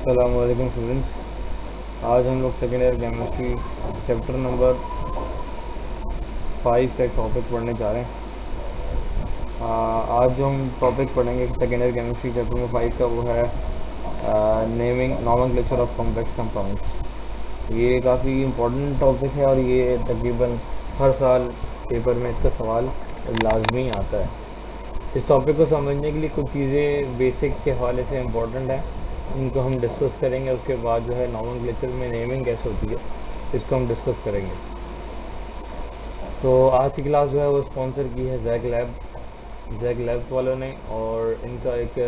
अस्सलामुअलैकुम स्टूडेंट्स। आज हम लोग second year chemistry chapter number 5 का एक टॉपिक पढ़ने जा रहे हैं। आज जो हम टॉपिक पढ़ेंगे second year chemistry chapter number 5 का वो है naming nomenclature of complex compounds. ये काफ़ी इम्पोर्टेंट टॉपिक है और ये तकरीबन हर साल पेपर में इसका सवाल लाजमी आता है। इस टॉपिक को समझने के लिए कुछ चीज़ें बेसिक के हवाले से इम्पोर्टेंट हैं, इनको हम डिस्कस करेंगे। उसके बाद जो है नॉमेनक्लेचर में नेमिंग कैसे होती है इसको हम डिस्कस करेंगे। तो आज की क्लास जो है वो स्पॉन्सर की है जैक लैब वालों ने, और इनका एक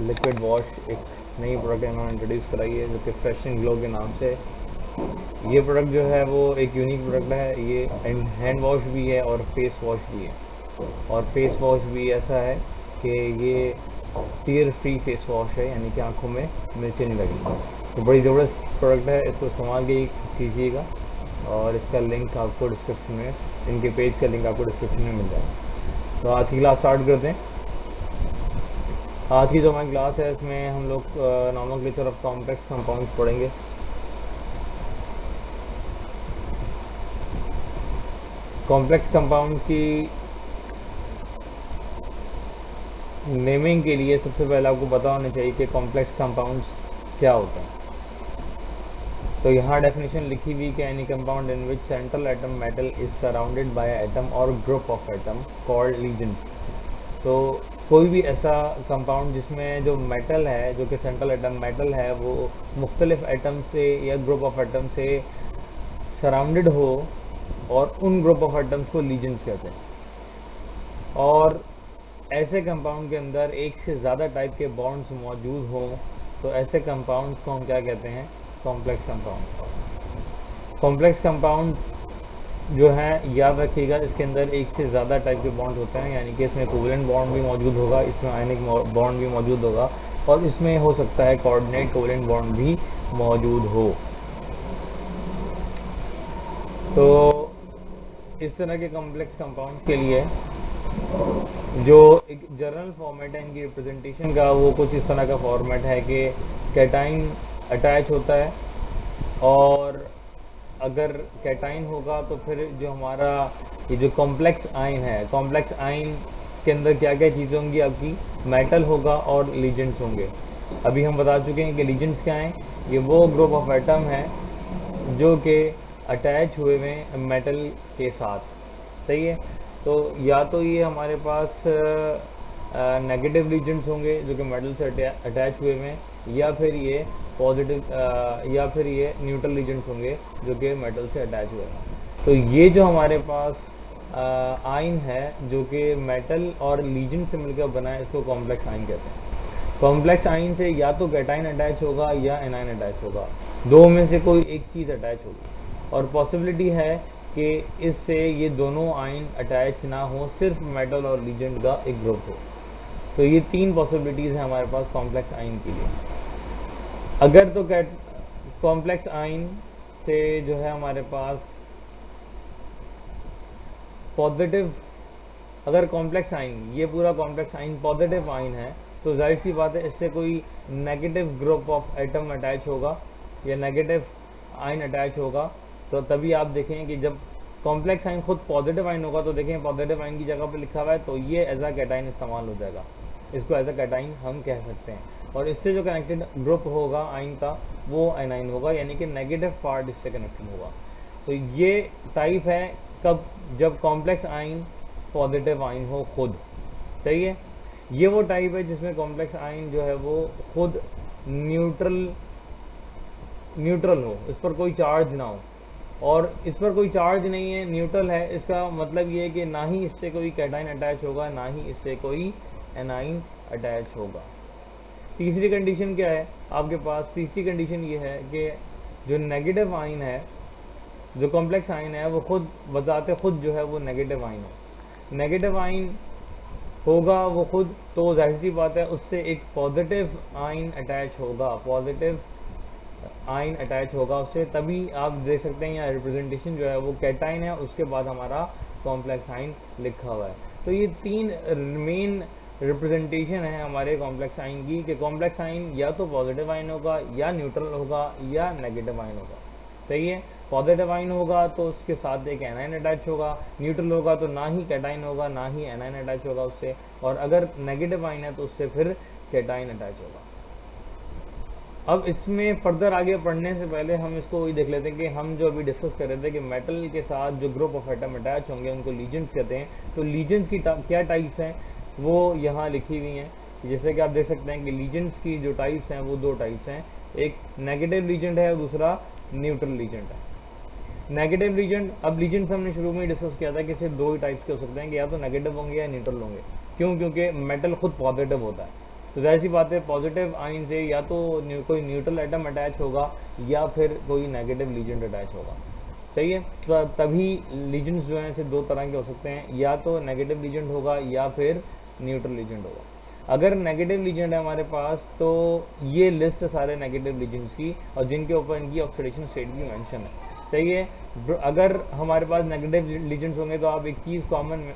लिक्विड वॉश एक नई प्रोडक्ट इन्होंने इंट्रोड्यूस कराई है जो कि फ्रेश एंड ग्लो के नाम से। ये प्रोडक्ट जो है वो एक यूनिक प्रोडक्ट है। ये हैंड वॉश भी है और फेस वॉश भी है, और फेस वॉश भी ऐसा है कि ये टीयर फ्री फेस वॉश है, यानी कि आंखों में मिर्चें नहीं लगेंगी। तो बड़ी ज़बरदस्त प्रोडक्ट है, इसको इस्तेमाल कीजिएगा और इसका लिंक आपको डिस्क्रिप्शन में, इनके पेज का लिंक आपको डिस्क्रिप्शन में मिल जाएगा। तो आज की क्लास स्टार्ट करते हैं। आज की जो हमारी क्लास है इसमें हम लोग नॉमेनक्लेचर ऑफ कॉम्प्लेक्स कंपाउंड्स पढ़ेंगे। कॉम्प्लेक्स कंपाउंड की नेमिंग के लिए सबसे पहले आपको पता होना चाहिए कि कॉम्प्लेक्स कंपाउंड्स क्या होता है। तो यहाँ डेफिनेशन लिखी हुई कि any compound in which central atom metal is surrounded by atom और group of atom called ligands. तो कोई भी ऐसा कंपाउंड जिसमें जो मेटल है, जो कि सेंट्रल एटम मेटल है, वो मुख्तलिफ एटम से या ग्रुप ऑफ एटम से सराउंडेड हो, और उन ग्रुप ऑफ एटम्स को लीजेंड्स कहते हैं। और ऐसे कंपाउंड के अंदर एक से ज़्यादा टाइप के बॉन्ड्स मौजूद हों तो ऐसे कंपाउंड्स को हम क्या कहते हैं? Complex compound. कॉम्प्लेक्स कंपाउंड जो है, याद रखिएगा, इसके अंदर एक से ज़्यादा टाइप के बॉन्ड होते हैं, यानी कि इसमें कोवेलेंट बॉन्ड भी मौजूद होगा, इसमें आयनिक बॉन्ड भी मौजूद होगा, और इसमें हो सकता है कोऑर्डिनेट कोवेलेंट बॉन्ड भी मौजूद हो। तो इस तरह के कॉम्प्लेक्स कंपाउंड के लिए जो एक जनरल फॉर्मेट है इनकी रिप्रेजेंटेशन का, वो कुछ इस तरह का फॉर्मेट है कि कैटाइन अटैच होता है, और अगर कैटाइन होगा तो फिर जो हमारा ये जो कॉम्प्लेक्स आयन है, कॉम्प्लेक्स आयन के अंदर क्या क्या चीज़ें होंगी आपकी? मेटल होगा और लीजेंड्स होंगे। अभी हम बता चुके हैं कि लीजेंड्स क्या हैं। ये वो ग्रुप ऑफ एटम है जो कि अटैच हुए हैं मेटल के साथ, सही है। तो या तो ये हमारे पास नेगेटिव लीजेंड्स होंगे जो कि मेटल से अटैच हुए हैं, या फिर ये पॉजिटिव या फिर ये न्यूट्रल लीजेंड्स होंगे जो कि मेटल से अटैच हुए हैं। तो ये जो हमारे पास आयन है जो कि मेटल और लीजेंड से मिलकर बना है, इसको कॉम्प्लेक्स आयन कहते हैं। कॉम्प्लेक्स आयन से या तो कैटाइन अटैच होगा या एनाइन अटैच होगा, दो में से कोई एक चीज़ अटैच होगी, और पॉसिबिलिटी है कि इससे ये दोनों आयन अटैच ना हो, सिर्फ मेटल और लीजेंड का एक ग्रुप हो। तो ये तीन पॉसिबिलिटीज़ हैं हमारे पास कॉम्प्लेक्स आयन के लिए। अगर तो कॉम्प्लेक्स आयन से जो है हमारे पास पॉजिटिव, अगर कॉम्प्लेक्स आयन, ये पूरा कॉम्प्लेक्स आयन पॉजिटिव आयन है, तो जाहिर सी बात है इससे कोई negative group of atom attach होगा या नेगेटिव आयन अटैच होगा। तो तभी आप देखें कि जब कॉम्प्लेक्स आयन खुद पॉजिटिव आयन होगा तो देखें पॉजिटिव आयन की जगह पर लिखा हुआ है, तो ये एज अ कैटाइन इस्तेमाल हो जाएगा, इसको एज अ कैटाइन हम कह सकते हैं। और इससे जो कनेक्टेड ग्रुप होगा आयन का वो एनाइन होगा, यानी कि नेगेटिव पार्ट इससे कनेक्टेड होगा। तो ये टाइप है कब? जब कॉम्प्लेक्स आयन पॉजिटिव आयन हो खुद, सही है। ये वो टाइप है जिसमें कॉम्प्लेक्स आयन जो है वो खुद न्यूट्रल हो, इस पर कोई चार्ज ना हो, और इस पर कोई चार्ज नहीं है, न्यूट्रल है। इसका मतलब ये है कि ना ही इससे कोई कैटाइन अटैच होगा, ना ही इससे कोई एनाइन अटैच होगा। तीसरी कंडीशन क्या है आपके पास? तीसरी कंडीशन ये है कि जो नेगेटिव आयन है, जो कॉम्प्लेक्स आयन है, वो खुद बजाते खुद जो है वो नेगेटिव आयन है। नेगेटिव आयन होगा वो खुद, तो जाहिर सी बात है उससे एक पॉजिटिव आयन अटैच होगा, पॉजिटिव आयन अटैच होगा उससे, तभी आप देख सकते हैं यहाँ रिप्रेजेंटेशन जो है वो कैटाइन है, उसके बाद हमारा कॉम्प्लेक्स आयन लिखा हुआ है। तो ये तीन मेन रिप्रेजेंटेशन है हमारे कॉम्प्लेक्स आइन की कि कॉम्प्लेक्स आइन या तो पॉजिटिव आइन होगा या न्यूट्रल होगा या नेगेटिव आइन होगा। सही है, पॉजिटिव आइन होगा तो उसके साथ एक एनाइन अटैच होगा, न्यूट्रल होगा तो ना ही कैटाइन होगा ना ही एनाइन अटैच होगा उससे, और अगर नेगेटिव आइन है तो उससे फिर कैटाइन अटैच होगा। अब इसमें फर्दर आगे पढ़ने से पहले हम इसको वही देख लेते हैं कि हम जो अभी डिस्कस कर रहे थे कि मेटल के साथ जो ग्रुप ऑफ एटम अटैच होंगे उनको लीजेंड्स कहते हैं। तो लीजेंड्स की क्या टाइप्स हैं वो यहाँ लिखी हुई हैं। जैसे कि आप देख सकते हैं कि लीजेंड्स की जो टाइप्स हैं वो दो टाइप्स हैं, एक नेगेटिव लीजेंड है और दूसरा न्यूट्रल लीजेंड है। नेगेटिव लीजेंड, अब लीजेंड्स हमने शुरू में ही डिस्कस किया था कि सिर्फ दो ही टाइप्स के हो सकते हैं कि या तो नेगेटिव होंगे या न्यूट्रल होंगे। क्यों? क्योंकि मेटल खुद पॉजिटिव होता है, तो जाहिर सी बात है पॉजिटिव आइन से या तो कोई न्यूट्रल एटम अटैच होगा या फिर कोई नेगेटिव लीजेंड अटैच होगा। सही है, तो तभी लीजेंड्स जो हैं सिर्फ दो तरह के हो सकते हैं, या तो नेगेटिव लीजेंड होगा या फिर न्यूट्रल लीजेंड होगा। अगर नेगेटिव लीजेंड है हमारे पास तो ये लिस्ट सारे नेगेटिव लीजेंड्स की और जिनके ऊपर इनकी ऑक्सीडेशन स्टेट भी मेंशन है। सही है, अगर हमारे पास नेगेटिव लीजेंड्स होंगे तो आप एक चीज़ कॉमन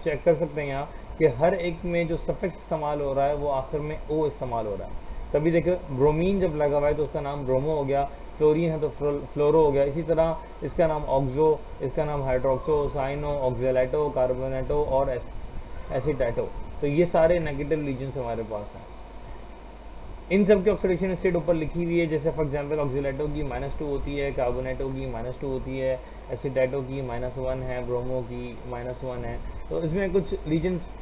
चेक कर सकते हैं यहाँ कि हर एक में जो सफिक्स इस्तेमाल हो रहा है वो आखिर में ओ इस्तेमाल हो रहा है। तभी देखो ब्रोमीन जब लगा हुआ है तो उसका नाम ब्रोमो हो गया, क्लोरीन है तो फ्लोरो हो गया, इसी तरह इसका नाम ऑक्सो, इसका नाम हाइड्रोक्सो, साइनो, ऑक्जेलेटो, कार्बोनेटो और एसिटेटो। तो ये सारे नेगेटिव लीजेंड्स हमारे पास हैं। इन सब की ऑक्सीडेशन स्टेट ऊपर लिखी हुई है। जैसे फॉर एग्जांपल ऑक्जेलेटो की -2 होती है, कार्बोनेटो की -2 होती है, एसिटेटो की -1 है, ब्रोमो की -1 है। तो इसमें कुछ लीजेंड्स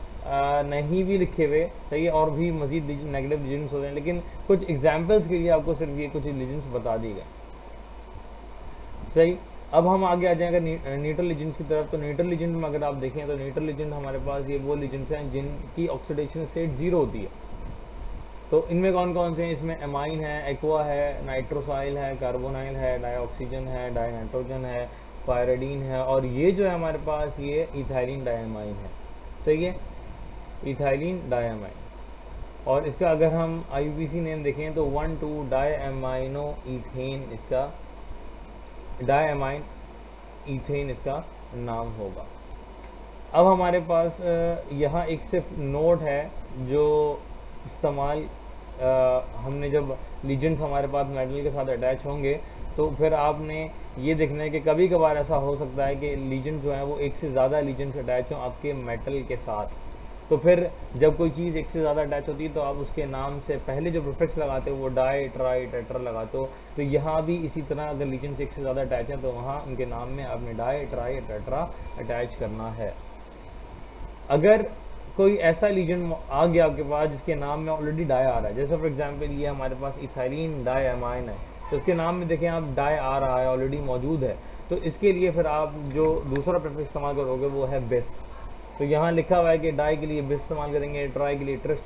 नहीं भी लिखे हुए, सही है, और भी मजीद नेगेटिव लीजेंड्स होते हैं, लेकिन कुछ एग्जांपल्स के लिए आपको सिर्फ ये कुछ लीजेंड्स बता दिए गए। सही, अब हम आगे आ जाएंगे न्यूट्रल लीजेंड्स की तरफ। तो न्यूट्रल लीजेंड में अगर आप देखें तो न्यूट्रल लीजेंड हमारे पास ये वो लीजेंड्स हैं जिनकी ऑक्सीडेशन स्टेट 0 होती है। तो इनमें कौन कौन से हैं? इसमें एमाइन है, एक्वा है, नाइट्रोसाइल है, कार्बोनाइल है, डाइऑक्सीजन है, डाइनाइट्रोजन है, पायरिडीन है, और ये जो है हमारे पास ये इथाइलिन डायमाइन है। सही है, इथाइलिन डायमाइन। और इसका अगर हम IUPAC नेम देखें तो 1,2 डायमाइनो इथेन, इसका डायमाइन इथेन इसका नाम होगा। अब हमारे पास यहाँ एक सिर्फ नोट है जो इस्तेमाल हमने जब लीजेंड्स हमारे पास मेटल के साथ अटैच होंगे तो फिर आपने ये देखना है कि कभी कभार ऐसा हो सकता है कि लीजेंड जो है वो एक से ज़्यादा लीजेंड्स अटैच हों आपके मेटल के साथ। तो फिर जब कोई चीज़ एक से ज़्यादा अटैच होती है तो आप उसके नाम से पहले जो प्रीफिक्स लगाते हो वो डाई, ट्राई, टेट्रा लगाते हो। तो यहाँ भी इसी तरह अगर लीजेंड्स एक से ज़्यादा अटैच हैं तो वहाँ उनके नाम में आपने डाई, ट्राई, टेट्रा अटैच करना है। अगर कोई ऐसा लीजेंड आ गया आपके पास जिसके नाम में ऑलरेडी डाई आ रहा है, जैसे फॉर एग्जांपल ये हमारे पास इथाइलिन डायमाइन है, तो इसके नाम में देखें आप डाई आ रहा है, ऑलरेडी मौजूद है, तो इसके लिए फिर आप जो दूसरा प्रीफिक्स इस्तेमाल करोगे वो है बिस। तो यहाँ लिखा हुआ है कि डाई के लिए बिस इस्तेमाल करेंगे, ट्राई के लिए ट्रिस,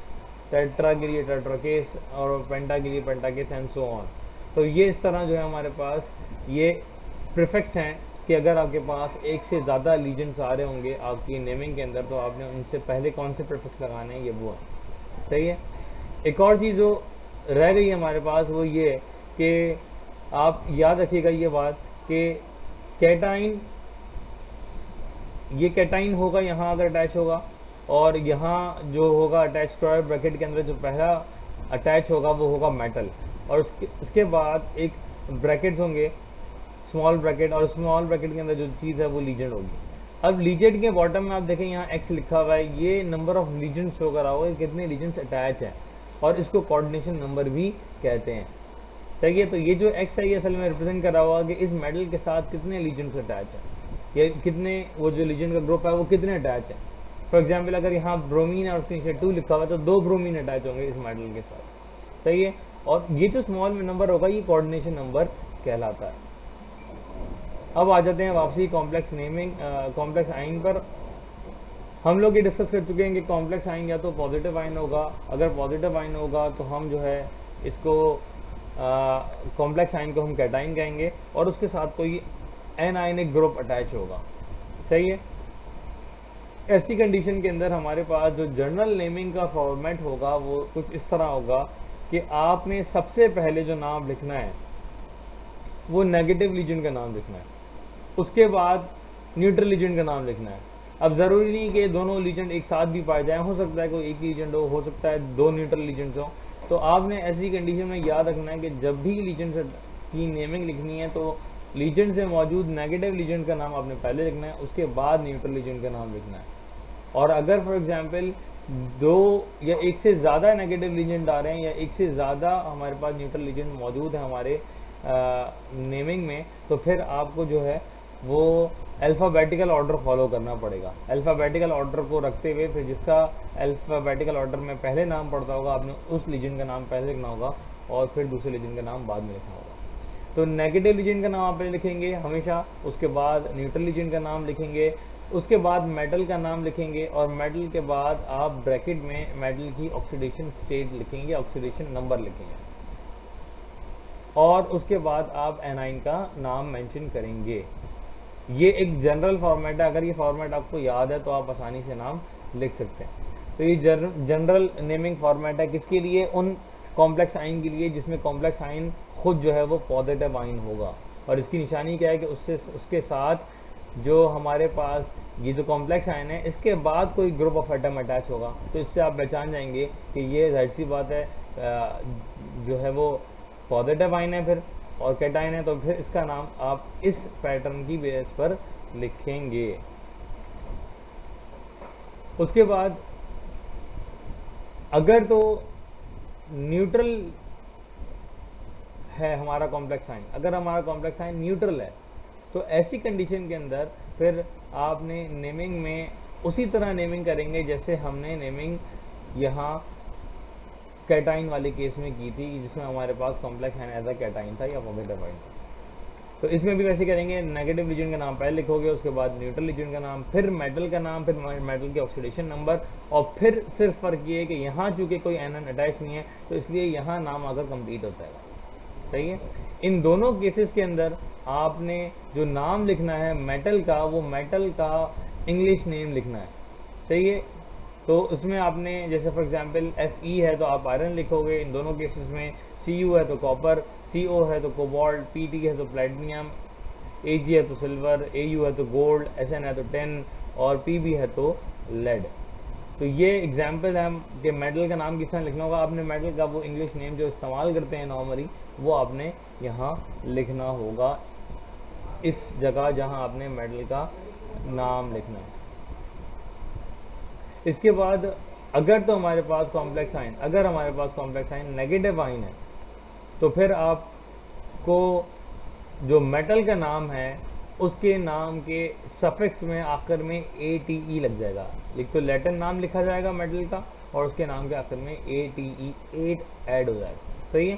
टेट्रा के लिए टेट्राकेस और पेंटा के लिए पेंटाकेस एंड सो ऑन। तो ये इस तरह जो है हमारे पास ये प्रीफिक्स हैं कि अगर आपके पास एक से ज़्यादा लीजेंड्स आ रहे होंगे आपकी नेमिंग के अंदर तो आपने उनसे पहले कौन से प्रीफिक्स लगाने हैं, ये वो है। सही है, एक और चीज़ जो रह गई है हमारे पास वो ये कि आप याद रखिएगा ये बात कि कैटाइन, ये कैटाइन होगा यहाँ अगर अटैच होगा, और यहाँ जो होगा अटैच स्क्वायर ब्रैकेट के अंदर जो पहला अटैच होगा वो होगा मेटल, और इसके बाद एक ब्रैकेट्स होंगे स्मॉल ब्रैकेट, और स्मॉल ब्रैकेट के अंदर जो चीज़ है वो लीजेंड होगी। अब लीजेंड के बॉटम में आप देखें यहाँ x लिखा हुआ है, ये नंबर ऑफ लीजेंड्स शो करा हुआ है, कितने लीजेंड्स अटैच हैं, और इसको कोऑर्डिनेशन नंबर भी कहते हैं। सही है, तो ये जो x है ये असल में रिप्रेजेंट करा हुआ कि इस मेटल के साथ कितने लीजेंड्स अटैच हैं, ये कितने वो जो लीजेंड का ग्रुप है वो कितने अटैच है। फॉर एग्जाम्पल अगर यहाँ ब्रोमीन है और उसके नीचे 2 लिखा हुआ है तो 2 ब्रोमीन अटैच होंगे इस मेटल के साथ। सही है, और ये जो स्मॉल में नंबर होगा ये कोऑर्डिनेशन नंबर कहलाता है। अब आ जाते हैं वापसी कॉम्प्लेक्स नेमिंग, कॉम्प्लेक्स आइन पर। हम लोग ये डिस्कस कर चुके हैं कि कॉम्प्लेक्स आइन या तो पॉजिटिव आइन होगा, अगर पॉजिटिव आइन होगा तो हम जो है इसको कॉम्प्लेक्स आइन को हम कैटाइन कहेंगे, और उसके साथ कोई एनायनिक ग्रुप अटैच होगा। सही है, ऐसी कंडीशन के अंदर हमारे पास जो जर्नल नेमिंग का फॉर्मेट होगा वो कुछ इस तरह होगा कि आपने सबसे पहले जो नाम लिखना है वो नेगेटिव लीजेंड का नाम लिखना है, उसके बाद न्यूट्रल लीजेंड का नाम लिखना है, अब ज़रूरी नहीं कि दोनों लीजेंड एक साथ भी पाए जाएं, हो सकता है कोई एक लीजेंड हो सकता है दो न्यूट्रल लीजेंड्स हो। तो आपने ऐसी कंडीशन में याद रखना है कि जब भी लीजेंड की नेमिंग लिखनी है तो लीजेंड से मौजूद नेगेटिव लीजेंड का नाम आपने पहले लिखना है, उसके बाद न्यूट्रल लीजेंड का नाम लिखना है। और अगर फॉर एग्जांपल दो या एक से ज़्यादा नेगेटिव लीजेंड आ रहे हैं या एक से ज़्यादा हमारे पास न्यूट्रल लीजेंड मौजूद है हमारे नेमिंग में, तो फिर आपको जो है वो अल्फ़ाबेटिकल ऑर्डर फॉलो करना पड़ेगा। अल्फ़ाबेटिकल ऑर्डर को रखते हुए फिर जिसका अल्फ़ाबेटिकल ऑर्डर में पहले नाम पड़ता होगा आपने उस लीजेंड का नाम पहले लिखना होगा और फिर दूसरे लीजेंड का नाम बाद में लिखना होगा। तो नेगेटिव लीजेंड का नाम आप पहले लिखेंगे हमेशा, उसके बाद न्यूट्रल लीजेंड का नाम लिखेंगे, उसके बाद मेटल का नाम लिखेंगे और मेटल के बाद आप ब्रैकेट में मेटल की ऑक्सीडेशन स्टेट लिखेंगे, ऑक्सीडेशन नंबर लिखेंगे और उसके बाद आप एनाइन का नाम मेंशन करेंगे। ये एक जनरल फॉर्मेट है, अगर ये फॉर्मेट आपको याद है तो आप आसानी से नाम लिख सकते हैं। तो ये जनरल नेमिंग फॉर्मेट है किसके लिए? उन कॉम्प्लेक्स आइन के लिए जिसमें कॉम्प्लेक्स आइन खुद जो है वो पॉजिटिव आइन होगा। और इसकी निशानी क्या है कि उसके साथ जो हमारे पास ये जो कॉम्प्लेक्स आइन है इसके बाद कोई ग्रुप ऑफ एटम अटैच होगा, तो इससे आप पहचान जाएंगे कि ये जाहिर सी बात है जो है वो पॉजिटिव आइन है फिर और कैटाइन है, तो फिर इसका नाम आप इस पैटर्न की बेस पर लिखेंगे। उसके बाद अगर तो न्यूट्रल है हमारा कॉम्प्लेक्स आइन, अगर हमारा कॉम्प्लेक्स आइन न्यूट्रल है तो ऐसी कंडीशन के अंदर फिर आपने नेमिंग में उसी तरह नेमिंग करेंगे जैसे हमने नेमिंग यहाँ कैटाइन वाले केस में की थी जिसमें हमारे पास कॉम्प्लेक्स आइन एज अ कैटाइन था या पॉजिटिव आइन था। तो इसमें भी वैसे करेंगे, नेगेटिव लीजेंड का नाम पहले लिखोगे, उसके बाद न्यूट्रल लीजेंड का नाम, फिर मेटल का नाम, फिर मेटल के ऑक्सीडेशन नंबर और फिर सिर्फ फर्क ये है कि यहाँ चूंकि कोई एनन अटैच नहीं है तो इसलिए यहाँ नाम आकर कंप्लीट होता है। सही है। इन दोनों केसेस के अंदर आपने जो नाम लिखना है मेटल का, वो मेटल का इंग्लिश नेम लिखना है। सही है। तो उसमें आपने जैसे फॉर एग्जांपल Fe है तो आप आयरन लिखोगे इन दोनों केसेस में, Cu है तो कॉपर, Co है तो कोबाल्ट, Pt है तो प्लेटिनियम, Ag है तो सिल्वर, Au है तो गोल्ड, Sn है तो टिन और Pb है तो लेड। तो ये एग्जाम्पल है कि मेटल का नाम किस तरह लिखना होगा। आपने मेटल का वो इंग्लिश नेम जो इस्तेमाल करते हैं नॉर्मली वो आपने यहाँ लिखना होगा इस जगह जहाँ आपने मेटल का नाम लिखना है। इसके बाद अगर तो हमारे पास कॉम्प्लेक्स आइन, अगर हमारे पास कॉम्प्लेक्स आइन नेगेटिव आइन है तो फिर आपको जो मेटल का नाम है उसके नाम के सफिक्स में आखिर में ATE लग जाएगा। एक तो लैटिन नाम लिखा जाएगा मेटल का और उसके नाम के आखिर में ATE 8 ऐड हो जाएगा। सही है।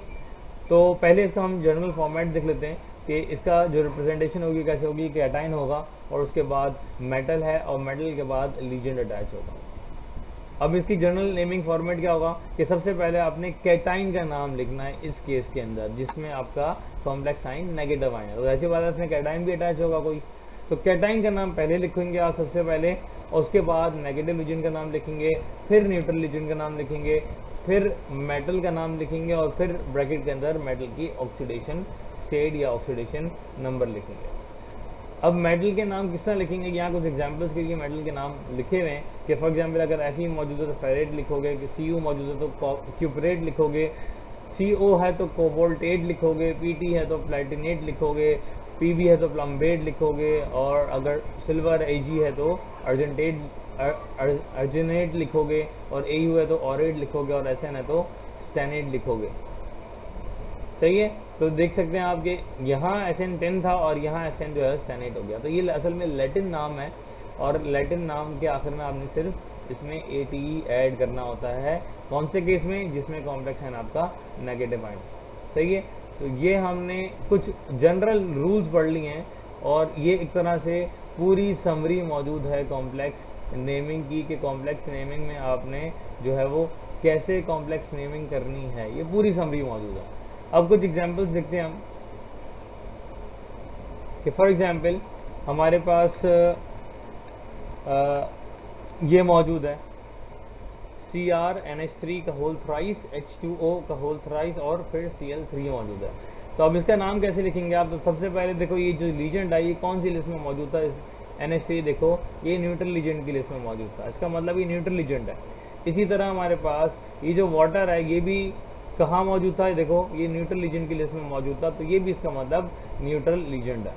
तो पहले इसका हम जनरल फॉर्मेट देख लेते हैं कि इसका जो रिप्रेजेंटेशन होगी कैसे होगी कि कैटाइन होगा और उसके बाद मेटल है और मेटल के बाद लीजेंड अटैच होगा। अब इसकी जनरल नेमिंग फॉर्मेट क्या होगा कि सबसे पहले आपने कैटाइन का नाम लिखना है इस केस के अंदर जिसमें आपका कॉम्प्लेक्स आइन नेगेटिव आइन है। तो ऐसी बात है इसमें कैटाइन भी अटैच होगा कोई, तो कैटाइन का नाम पहले लिखेंगे आप सबसे पहले और उसके बाद नेगेटिव लीजेंड का नाम लिखेंगे, फिर न्यूट्रल लीजेंड का नाम लिखेंगे, फिर मेटल का नाम लिखेंगे और फिर ब्रैकेट के अंदर मेटल की ऑक्सीडेशन स्टेट या ऑक्सीडेशन नंबर लिखेंगे। अब मेटल के नाम किस तरह लिखेंगे, यहाँ कुछ एग्जांपल्स के लिए मेटल के नाम लिखे हुए हैं कि फॉर एग्जांपल अगर Fe मौजूद है तो फेरेट लिखोगे, Cu मौजूद है तो क्यूपरेट लिखोगे, Co है तो कोबाल्टेट लिखोगे, Pt है तो प्लेटिनेट लिखोगे, Pb है तो प्लम्बेट लिखोगे और अगर सिल्वर Ag है तो अर्जेनेट लिखोगे और Au है तो ऑरेट लिखोगे और Sn है तो स्टेनेट लिखोगे। सही है। तो देख सकते हैं आप कि यहाँ Sn10 था और यहाँ Sn जो है स्टेनेट हो गया। तो ये असल में लैटिन नाम है और लैटिन नाम के आखिर में आपने सिर्फ इसमें ATE ऐड करना होता है। कौन से केस में? जिसमें कॉम्प्लेक्स आइन आपका नेगेटिव आइन। सही है। तो ये हमने कुछ जनरल रूल्स पढ़ लिए हैं और ये एक तरह से पूरी समरी मौजूद है कॉम्प्लेक्स नेमिंग की कि कॉम्प्लेक्स नेमिंग में आपने जो है वो कैसे कॉम्प्लेक्स नेमिंग करनी है, ये पूरी समरी मौजूद है। अब कुछ एग्जांपल्स देखते हैं हम कि फॉर एग्जांपल हमारे पास ये मौजूद है CrNH3 का होल थ्राइस, H2O का होल थ्राइस और फिर Cl3 मौजूद है। तो अब इसका नाम कैसे लिखेंगे आप? तो सबसे पहले देखो ये जो लीजेंड है ये कौन सी लिस्ट में मौजूद था, NH3 देखो ये न्यूट्रल एजेंट की लिस्ट में मौजूद था, इसका मतलब ये न्यूट्रल एजेंट है। इसी तरह हमारे पास ये जो वाटर है ये भी कहाँ मौजूद था, देखो ये न्यूट्रल एजेंट की लिस्ट में मौजूद था, तो ये भी इसका मतलब न्यूट्रल एजेंट है।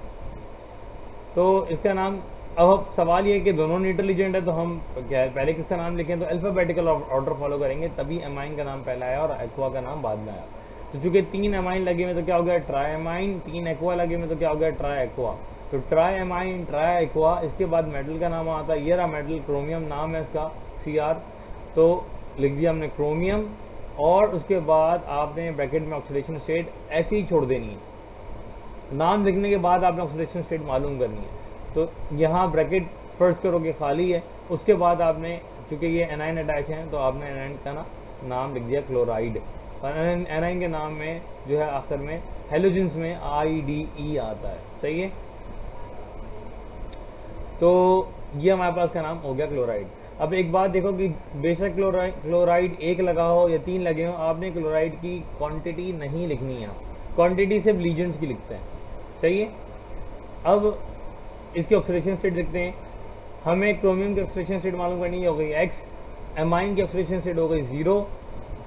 तो इसका नाम, अब सवाल ये है कि दोनों न्यूट्रल एजेंट है तो हम क्या है पहले किसका नाम लिखें, तो अल्फाबेटिकल ऑर्डर फॉलो करेंगे, तभी एमाइन का नाम पहला आया और एक्वा का नाम बाद में आया। तो चूंकि 3 एमाइन लगे में तो क्या हो गया ट्राई एमाइन, 3 एक्वा लगे में तो क्या हो गया ट्राई एक्वा। तो ट्राई एमाइन ट्राई एक्वा, इसके बाद मेटल का नाम आता है, ये रहा मेटल, क्रोमियम नाम है इसका Cr, तो लिख दिया हमने क्रोमियम, और उसके बाद आपने ब्रैकेट में ऑक्सीडेशन स्टेट ऐसे ही छोड़ देनी है। नाम लिखने के बाद आपने ऑक्सीडेशन स्टेट मालूम करनी है। तो यहाँ ब्रैकेट फर्स्ट करोगे खाली है, उसके बाद आपने चूंकि ये एनाइन अटैच है तो आपने एनाइन का नाम लिख दिया क्लोराइड, और एनाइन के नाम में जो है आखिर में हेलोजेंस में IDE आता है, सही है। तो ये हमारे पास का नाम हो गया क्लोराइड। अब एक बात देखो कि बेशक क्लोराइड 1 लगा हो या 3 लगे हो, आपने क्लोराइड की क्वांटिटी नहीं लिखनी है, क्वांटिटी सिर्फ लीजेंड्स की लिखते हैं, सही है। अब इसकी ऑक्सीडेशन स्टेट देखते हैं, हमें क्रोमियम की ऑक्सीडेशन स्टेट मालूम करनी है, हो गई X, एमाइन की ऑक्सीडेशन स्टेट हो गई 0,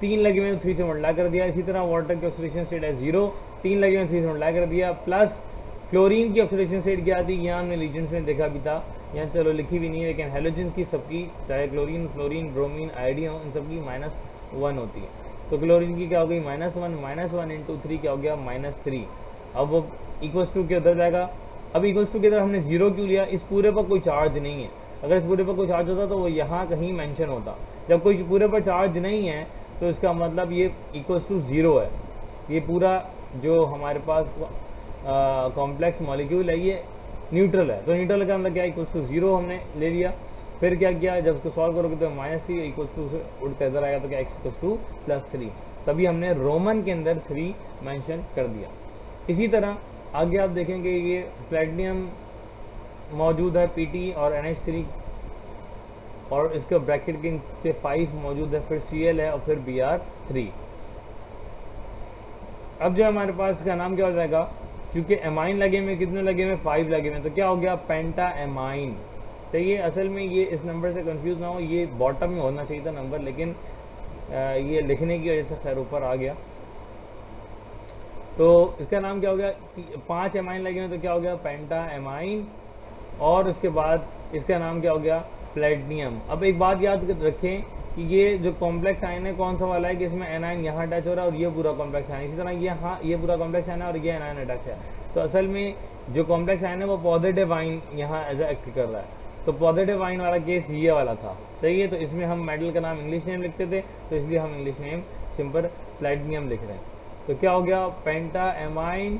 3 लगे में 3 से मल्टीप्लाई कर दिया। इसी तरह वाटर की ऑक्सीडेशन स्टेट है 0, 3 लगे में 3 से मल्टीप्लाई कर दिया, प्लस क्लोरीन की ऑक्सीडेशन स्टेट क्या आती है, यहाँ हमने लीजेंड्स में देखा भी था, यहाँ चलो लिखी भी नहीं है, लेकिन हेलोजेंस की सबकी चाहे क्लोरीन, फ्लोरीन, ब्रोमीन, आयोडीन हो, इन सबकी -1 होती है। तो क्लोरीन की क्या हो गई -1 इंटू 3 क्या हो गया -3। अब वो इक्वल्स टू के उधर जाएगा। अब इक्वल्स टू के इधर हमने 0 क्यों लिया, इस पूरे पर कोई चार्ज नहीं है, अगर इस पूरे पर कोई चार्ज होता तो वो यहाँ कहीं मेंशन होता। जब कोई पूरे पर चार्ज नहीं है तो इसका मतलब ये इक्वल्स टू 0 है, ये पूरा जो हमारे पास कॉम्प्लेक्स मॉलिक्यूल है ये न्यूट्रल है। तो न्यूट्रल का मतलब क्या, इक्वल्स टू 0 हमने ले लिया। फिर क्या किया, जब उसको सॉल्व करोगे तो -3 इक्वल्स टू से उड़कर इधर आएगा तो क्या x इक्वल्स टू +3, तभी हमने रोमन के अंदर 3 मेंशन कर दिया। इसी तरह आगे आप देखेंगे ये प्लेटिनियम मौजूद है Pt और NH3, और इसके ब्रैकेट के 5 मौजूद है, फिर Cl है और फिर Br3। अब जो हमारे पास इसका नाम क्या हो जाएगा, क्योंकि एमाइन लगे में कितने लगे में 5 लगे में, तो क्या हो गया पेंटा एमाइन। तो ये असल में ये इस नंबर से कंफ्यूज ना हो, ये बॉटम में होना चाहिए था नंबर, लेकिन ये लिखने की वजह से खैर ऊपर आ गया। तो इसका नाम क्या हो गया, 5 एमाइन लगे में तो क्या हो गया पेंटा एमाइन, और उसके बाद इसका नाम क्या हो गया प्लेटिनियम। अब एक बात याद रखें कि ये जो कॉम्प्लेक्स आयन है कौन सा वाला है कि इसमें एनाइन यहाँ अटैच हो रहा है और ये पूरा कॉम्प्लेक्स आयन, इसी तरह ये हाँ ये पूरा कॉम्प्लेक्स आयन है और ये एनाइन अटैच है। तो असल में जो कॉम्प्लेक्स आयन है वो पॉजिटिव आयन यहाँ एज एक्ट कर रहा है, तो पॉजिटिव आयन वाला केस ये वाला था, सही है। तो इसमें हम मेटल का नाम इंग्लिश नेम लिखते थे, तो इसलिए हम इंग्लिश नेम सिंपल प्लेटिनियम लिख रहे हैं। तो क्या हो गया पेंटा एमाइन,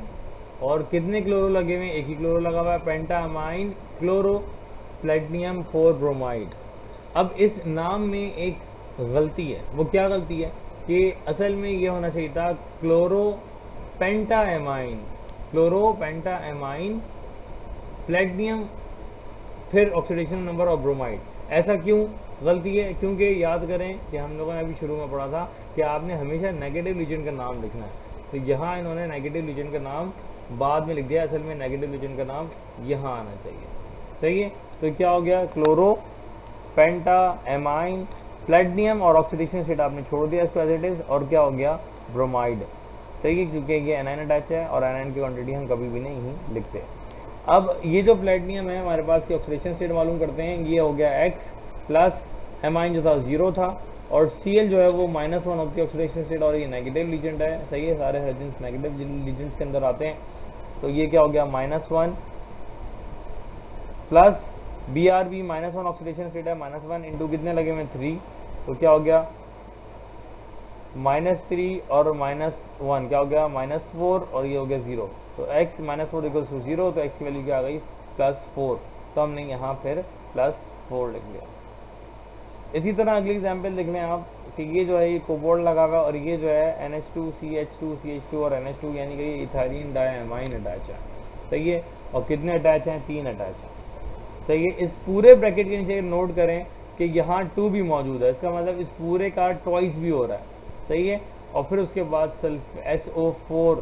और कितने क्लोरो लगे हुए, एक ही क्लोरो लगा हुआ है, पेंटा एमाइन क्लोरो प्लेटिनियम 4 ब्रोमाइड। अब इस नाम में एक गलती है, वो क्या गलती है कि असल में ये होना चाहिए था क्लोरो पेंटा एमाइन प्लेटिनियम फिर ऑक्सीडेशन नंबर ऑफ ब्रोमाइड। ऐसा क्यों गलती है, क्योंकि याद करें कि हम लोगों ने अभी शुरू में पढ़ा था कि आपने हमेशा नेगेटिव लीजेंड का नाम लिखना है, तो यहाँ इन्होंने नेगेटिव लीजेंड का नाम बाद में लिख दिया, असल में नेगेटिव लीजेंड का नाम यहाँ आना चाहिए, सही है। तो क्या हो गया क्लोरो पेंटा एमाइन प्लेटिनियम, और ऑक्सीडेशन स्टेट आपने छोड़ दिया इसको एज इट इज, और क्या हो गया ब्रोमाइड, सही है, क्योंकि ये एनाइन अटैच है और एनाइन की क्वांटिटी हम कभी भी नहीं लिखते। अब ये जो प्लेटिनियम है हमारे पास की ऑक्सीडेशन स्टेट मालूम करते हैं, ये हो गया X प्लस एमाइन जो था 0 था, और Cl जो है वो -1 होती है ऑक्सीडेशन स्टेट, और ये नेगेटिव लीजेंड है, सही है, सारे हेलोजेंस नेगेटिव लीजेंड्स के अंदर आते हैं। तो ये क्या हो गया -1 प्लस Br भी -1 ऑक्सीडेशन स्टेट है, -1 इंटू कितने लगे में 3, तो क्या हो गया -3 और -1 क्या हो गया -4, और ये हो गया 0। तो x -4 इक्वल्स टू 0, तो x की वैल्यू क्या आ गई +4, तो हमने यहाँ फिर +4 लिख लिया। इसी तरह अगली एग्जाम्पल देख लें आप कि ये जो है ये कोबाल्ट लगा हुआ और ये जो है NH2 CH2 CH2 और NH2 यानी कि ये इथाइलिन डायमाइन अटैच है, सही है, और कितने अटैच हैं 3 अटैच है, सही है। इस पूरे ब्रैकेट के नीचे नोट करें कि यहाँ 2 भी मौजूद है, इसका मतलब इस पूरे का ट्वाइस भी हो रहा है, सही है। और फिर उसके बाद SO4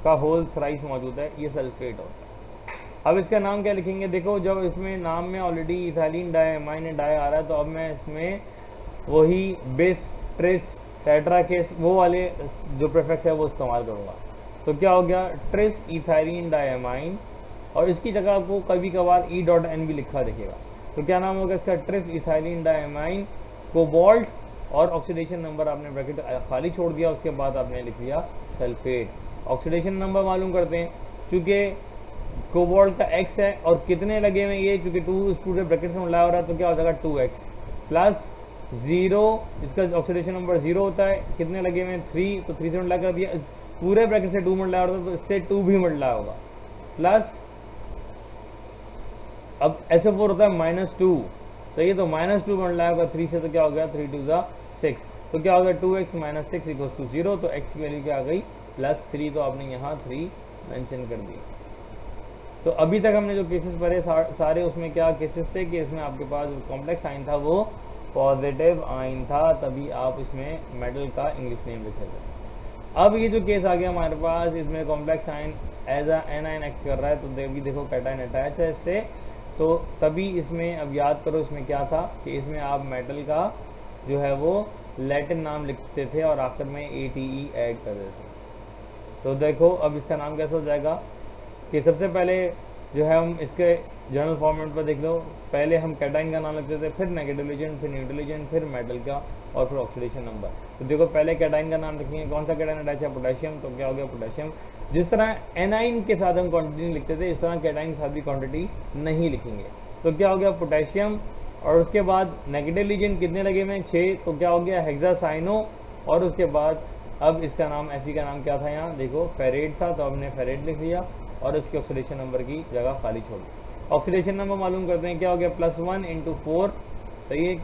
का होल थ्राइस मौजूद है, ये सल्फेट होता है। अब इसका नाम क्या लिखेंगे, देखो जब इसमें नाम में ऑलरेडी इथाइलिन डाइअमाइन डाई आ रहा है, तो अब मैं इसमें वही बिस ट्रिस टेट्रा केस वो वाले जो प्रीफिक्स है वो इस्तेमाल करूँगा। तो क्या हो गया, ट्रिस इथाइलिन डाइअमाइन, और इसकी जगह आपको कभी कभार E.N भी लिखा दिखेगा। तो क्या नाम होगा इसका, ट्रिस इथाइलिन डाइअमाइन कोबाल्ट, और ऑक्सीडेशन नंबर आपने ब्रैकेट खाली छोड़ दिया, उसके बाद आपने लिख दिया सल्फेट। ऑक्सीडेशन नंबर मालूम करते हैं, चूँकि कोबाल्ट का X है और कितने लगे हुए ये, चूँकि 2 इस पूरे ब्रैकेट से मिलाया हो रहा है, तो क्या हो जाएगा 2x प्लस 0, इसका ऑक्सीडेशन नंबर 0 होता है, कितने लगे हुए 3, तो 3 से मल्टीप्लाई कर दिया, पूरे ब्रैकेट से 2 मल्टीप्लाई होता है, तो इससे 2 भी मल्टीप्लाई होगा, प्लस अब SO4 होता है -2, तो ये तो -2 मल्टीप्लाई होगा 3 से, तो क्या हो गया 3 2 6, तो क्या हो गया 2x - 6 = 0, तो x की वैल्यू क्या आ गई +3, तो आपने यहाँ 3 मेंशन कर दी। तो अभी तक हमने जो केसेस पढ़े सारे उसमें क्या केसेस थे कि इसमें आपके पास जो कॉम्प्लेक्स साइन था वो पॉजिटिव आइन था, तभी आप इसमें मेटल का इंग्लिश नेम लिखे थे। अब ये जो केस आ गया हमारे पास, इसमें complex sign as a anion act कर रहा है, तो देवी देखो कैटाइन अटैच है इससे, तो तभी इसमें अब याद करो इसमें क्या था कि इसमें आप मेटल का जो है वो लैटिन नाम लिखते थे और आखिर में ATE ऐड कर देते थे। तो देखो अब इसका नाम कैसे हो जाएगा कि सबसे पहले जो है हम इसके जनरल फॉर्मेट पर देख लो, पहले हम कैटाइन का नाम लिखते थे, फिर नेगेटिव एजेंट, फिर न्यूट्रल एजेंट, फिर मेटल का, और फिर ऑक्सीडेशन नंबर। तो देखो पहले कैटाइन का नाम लिखेंगे, कौन सा कैटाइन अटैच है, पोटेशियम, तो क्या हो गया पोटेशियम। जिस तरह एनाइन के साथ हम क्वांटिटी लिखते थे, इस तरह कैटाइन के साथ भी क्वांटिटी नहीं लिखेंगे। तो क्या हो गया पोटेशियम, और उसके बाद नेगेटिव एजेंट कितने लगे हुए 6, तो क्या हो गया हेक्सासाइनो, और उसके बाद अब इसका नाम Fe का नाम क्या था यहाँ देखो फेरेट था, तो हमने फेरेट लिख दिया और इसके ऑक्सीडेशन नंबर की जगह खाली छोड़ दी। ऑक्सीडेशन नंबर मालूम करते हैं, क्या हो गया +1 × 4, तो ये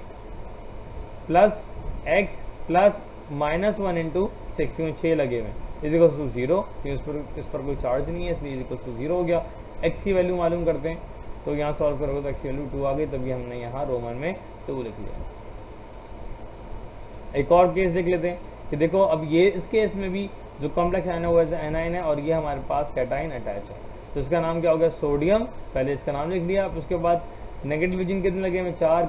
प्लस x प्लस -1 × 6, क्यों 6 लगे हुए = 0, क्यों इस पर कोई चार्ज नहीं है इसलिए = 0 हो गया। x की वैल्यू मालूम करते हैं, तो यहाँ सॉल्व करोगे तो x की वैल्यू 2 आ गई, तभी हमने यहाँ रोमन में 2 लिख लिया। एक और केस देख लेते हैं कि देखो अब ये इस केस में भी जो कॉम्प्लेक्स आयन है वो एनाइन है और ये हमारे पास कैटाइन अटैच है, तो इसका नाम क्या हो गया सोडियम, पहले इसका नाम लिख दिया, उसके बाद नेगेटिव एजेंट कितने लगे हमें 4,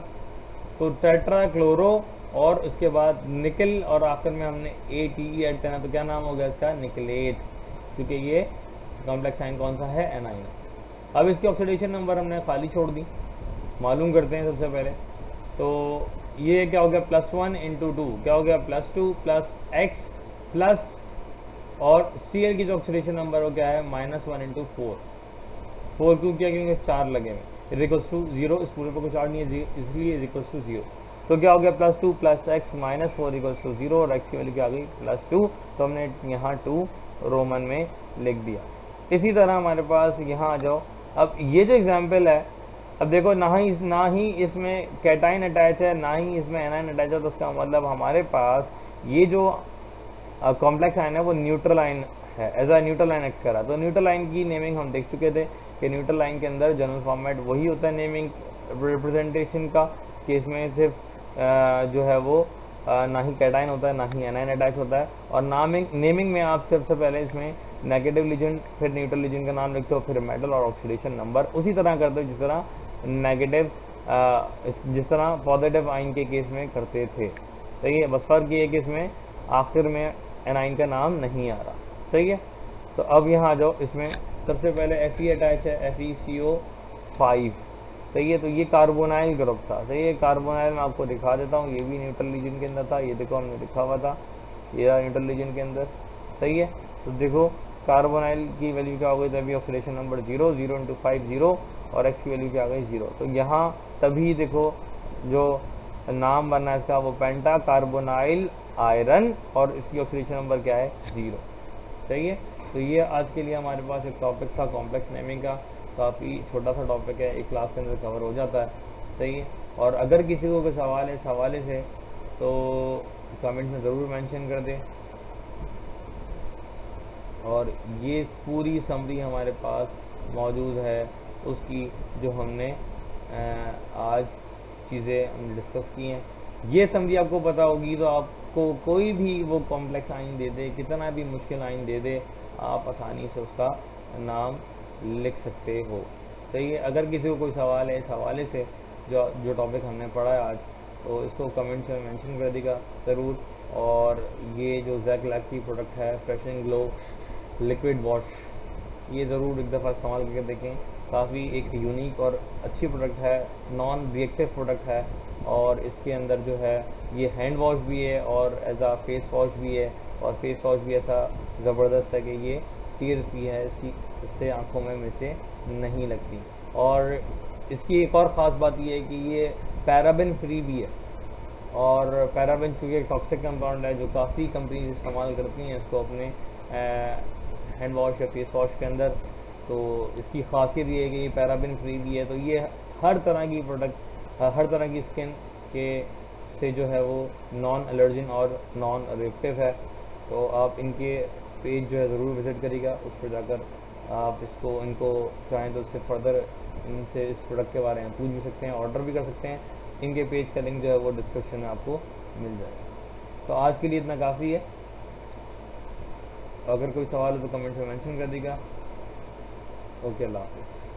तो टेट्रा क्लोरो, और उसके बाद निकल, और आखिर में हमने ATE ऐड करना, तो क्या नाम हो गया इसका निकलेट, क्योंकि ये कॉम्प्लेक्स आयन कौन सा है एनाइन है। अब इसकी ऑक्सीडेशन नंबर हमने खाली छोड़ दी, मालूम करते हैं सबसे पहले। तो ये क्या हो गया +1 × 2, क्या हो गया +2 प्लस x प्लस, और Cl की जो ऑक्सीडेशन नंबर हो क्या है -1 × 4, 4 क्यों किया क्योंकि 4 लगे हुए =0, इस पूरे पर कोई चार्ज नहीं है इसलिए =0। तो क्या हो गया +2 प्लस x - 4 = 0, और x की वैल्यू क्या आ गई +2, तो हमने यहाँ 2 रोमन में लिख दिया। इसी तरह हमारे पास यहाँ आ जाओ, अब ये जो एग्जाम्पल है, अब देखो ना ही इसमें कैटाइन अटैच है ना ही इसमें एनाइन अटैच है, तो उसका मतलब हमारे पास ये जो कॉम्प्लेक्स आयन है वो न्यूट्रल आयन है, as a neutral ion act करा। तो न्यूट्रल आयन की नेमिंग हम देख चुके थे कि न्यूट्रल आयन के अंदर जनरल फॉर्मेट वही होता है नेमिंग रिप्रेजेंटेशन का, कि इसमें सिर्फ जो है वो ना ही कैटाइन होता है ना ही एनाइन अटैच होता है, और नेमिंग में आप सबसे पहले इसमें नेगेटिव लीजेंड फिर न्यूट्रल लीजेंड का नाम लिखते हो, फिर मेटल और ऑक्सीडेशन नंबर उसी तरह करते हो जिस तरह पॉजिटिव आयन के केस में करते थे। सही है, बस फर्क ये है कि इसमें आखिर में एनाइन का नाम नहीं आ रहा। सही है, तो अब यहाँ आ जाओ, इसमें सबसे पहले Fe अटैच है FeCO5। सही है, तो ये कार्बोनाइल ग्रुप था। सही है, कार्बोनाइल मैं आपको दिखा देता हूँ, ये भी न्यूट्रल रीजन के अंदर था, ये देखो हमने लिखा हुआ था ये न्यूट्रल रीजन के अंदर। सही है, तो देखो कार्बोनाइल की वैल्यू क्या हो गई, तभी ऑक्सीडेशन नंबर 0, 0 × 5 0, और x की वैल्यू क्या आ गई 0। तो यहाँ तभी देखो जो नाम बनना है इसका वो पेंटा कार्बोनाइल आयरन, और इसकी ऑक्सीडेशन नंबर क्या है 0। सही है, तो ये आज के लिए हमारे पास एक टॉपिक था कॉम्प्लेक्स नेमिंग का, काफ़ी छोटा सा टॉपिक है, एक क्लास के अंदर कवर हो जाता है। सही है, और अगर किसी को कोई सवाल है इस हवाले से तो कमेंट में ज़रूर मेंशन कर दें। और ये पूरी समरी हमारे पास मौजूद है उसकी, जो हमने आज चीज़ें हमने डिस्कस की हैं। ये समरी आपको पता होगी तो आपको कोई भी वो कॉम्प्लेक्स आयन दे दे, कितना भी मुश्किल आयन दे दे, आप आसानी से उसका नाम लिख सकते हो। सही है। अगर किसी को कोई सवाल है इस हवाले से जो जो टॉपिक हमने पढ़ा है आज, तो इसको कमेंट्स में मेंशन कर देगा ज़रूर। और ये जो जैक लैब की प्रोडक्ट है fresh and glow liquid wash, ये ज़रूर एक दफ़ा इस्तेमाल करके देखें। काफ़ी एक यूनिक और अच्छी प्रोडक्ट है, नॉन रिएक्टिव प्रोडक्ट है, और इसके अंदर जो है ये हैंड वॉश भी है और एज आ फेस वॉश भी है। और फेस वॉश भी ऐसा ज़बरदस्त है कि ये टीयर फ्री है, इससे आँखों में मिर्चें नहीं लगती। और इसकी एक और ख़ास बात ये है कि ये पैराबिन फ्री भी है। और पैराबिन चूँकि एक टॉक्सिक कंपाउंड है जो काफ़ी कंपनीज इस्तेमाल करती हैं इसको अपने हैंड वॉश या फेस वॉश के अंदर, तो इसकी खासियत ये है कि ये पैराबिन फ्री भी है। तो ये हर तरह की प्रोडक्ट, हर तरह की स्किन के से जो है वो नॉन एलर्जिन और नॉन रिएक्टिव है। तो आप इनके पेज जो है ज़रूर विज़िट करिएगा, उस पर जाकर आप इनको चाहें तो इससे फर्दर इनसे इस प्रोडक्ट के बारे में पूछ भी सकते हैं, ऑर्डर भी कर सकते हैं। इनके पेज का लिंक जो है वो डिस्क्रिप्शन में आपको मिल जाएगा। तो आज के लिए इतना काफ़ी है। अगर कोई सवाल हो तो कमेंट में मेंशन कर दीजिएगा। ओके, अल्लाह हाफ़िज़।